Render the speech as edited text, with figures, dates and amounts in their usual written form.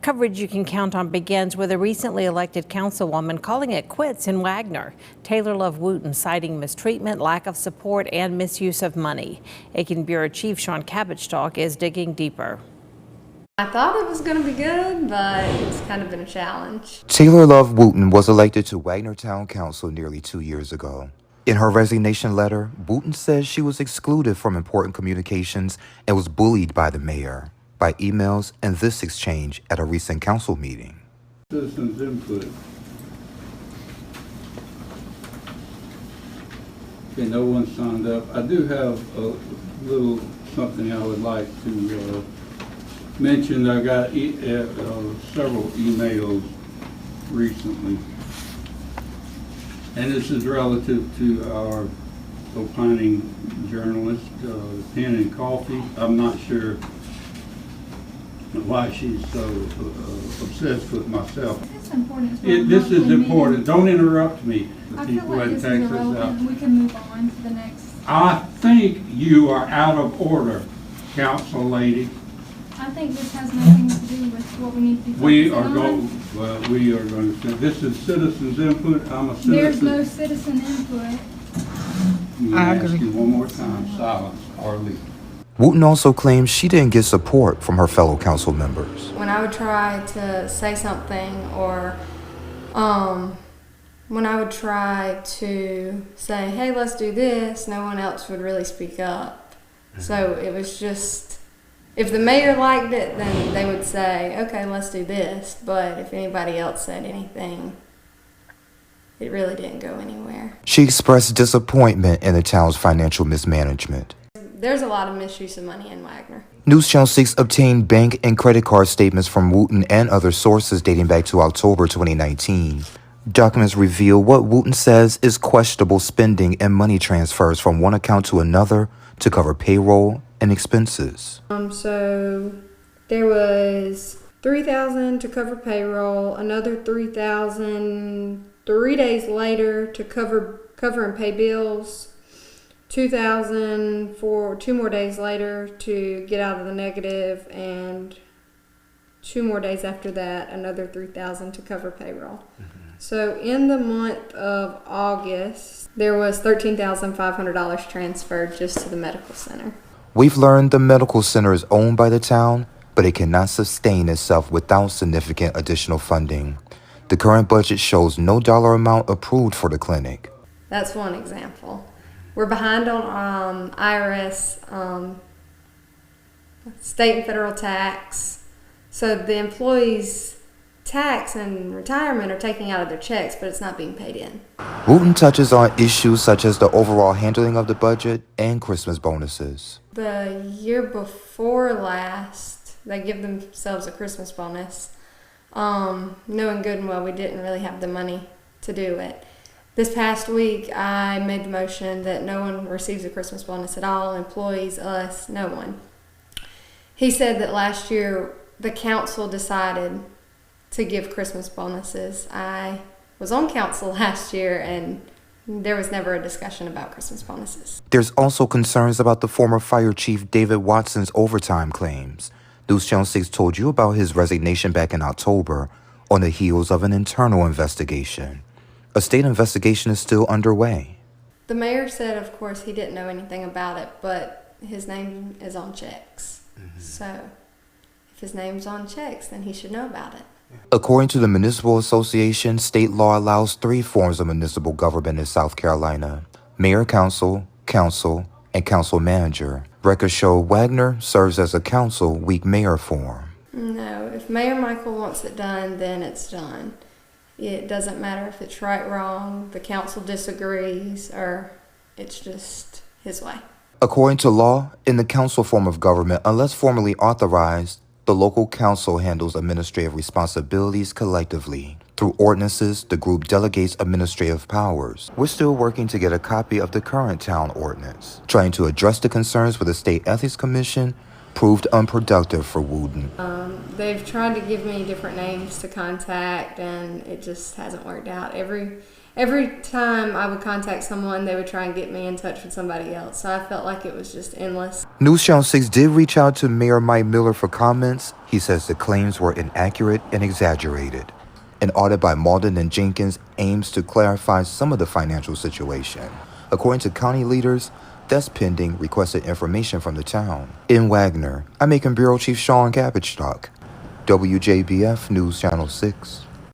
Coverage you can count on begins with a recently elected councilwoman calling it quits in Wagener. Taylor Love Wooten citing mistreatment, lack of support, and misuse of money. Aiken Bureau Chief Sean Cabbage is digging deeper. I thought it was going to be good, but it's kind of been a challenge. Taylor Love Wooten was elected to Wagener Town Council nearly 2 years ago. In her resignation letter, Wooten says she was excluded from important communications and was bullied by the mayor by emails and this exchange at a recent council meeting. Citizens input. Okay, no one signed up. I do have a little something I would like to mention. I got several emails recently, and this is relative to our opining journalist, Pen and Coffee. I'm not sure why she's so obsessed with myself. It's important. This is important. Don't interrupt me. I feel like this is irrelevant. We can move on to the next. I think you are out of order, council lady. I think this has nothing to do with what we need to be We are going to. This is citizens input. I'm a citizen. There's no citizen input. I agree. Ask you one more time. Silence or leave. Wooten also claims she didn't get support from her fellow council members. When I would try to say something, or when I would try to say, hey, let's do this, no one else would really speak up. So it was just, if the mayor liked it, then they would say, okay, let's do this. But if anybody else said anything, it really didn't go anywhere. She expressed disappointment in the town's financial mismanagement. There's a lot of misuse of money in Wagener. News Channel 6 obtained bank and credit card statements from Wooten and other sources dating back to October 2019. Documents reveal what Wooten says is questionable spending and money transfers from one account to another to cover payroll and expenses. So there was $3,000 to cover payroll, another $3,000 3 days later to cover and pay bills, $2,000 for 2 more days later to get out of the negative, and 2 more days after that, another $3,000 to cover payroll. So in the month of August, there was $13,500 transferred just to the medical center. We've learned the medical center is owned by the town, but it cannot sustain itself without significant additional funding. The current budget shows no dollar amount approved for the clinic. That's one example. We're behind on IRS, state and federal tax. So the employees' tax and retirement are taking out of their checks, but it's not being paid in. Wooten touches on issues such as the overall handling of the budget and Christmas bonuses. The year before last, they give themselves a Christmas bonus, knowing good and well we didn't really have the money to do it. This past week, I made the motion that no one receives a Christmas bonus at all, employees, us, no one. He said that last year the council decided to give Christmas bonuses. I was on council last year and there was never a discussion about Christmas bonuses. There's also concerns about the former fire chief David Watson's overtime claims. News Channel 6 told you about his resignation back in October on the heels of an internal investigation. A state investigation is still underway. The mayor said, of course, he didn't know anything about it, but his name is on checks. So if his name's on checks, then he should know about it. According to the Municipal Association, state law allows 3 forms of municipal government in South Carolina: mayor, council, and council manager. Records show Wagener serves as a council weak mayor form. No, if Mayor Michael wants it done, then it's done. It doesn't matter if it's right, wrong, the council disagrees, or it's just his way. According to law, in the council form of government, unless formally authorized, the local council handles administrative responsibilities collectively. Through ordinances, the group delegates administrative powers. We're still working to get a copy of the current town ordinance. Trying to address the concerns with the State Ethics Commission proved unproductive for Wooten. They've tried to give me different names to contact, and it just hasn't worked out. every time I would contact someone, they would try and get me in touch with somebody else. So I felt like it was just endless. News Channel 6 did reach out to Mayor Mike Miller for comments. He says the claims were inaccurate and exaggerated. An audit by Malden and Jenkins aims to clarify some of the financial situation. According to county leaders, that's pending requested information from the town. In Wagener, I'm Macon Bureau Chief Sean Cabbage WJBF News Channel 6.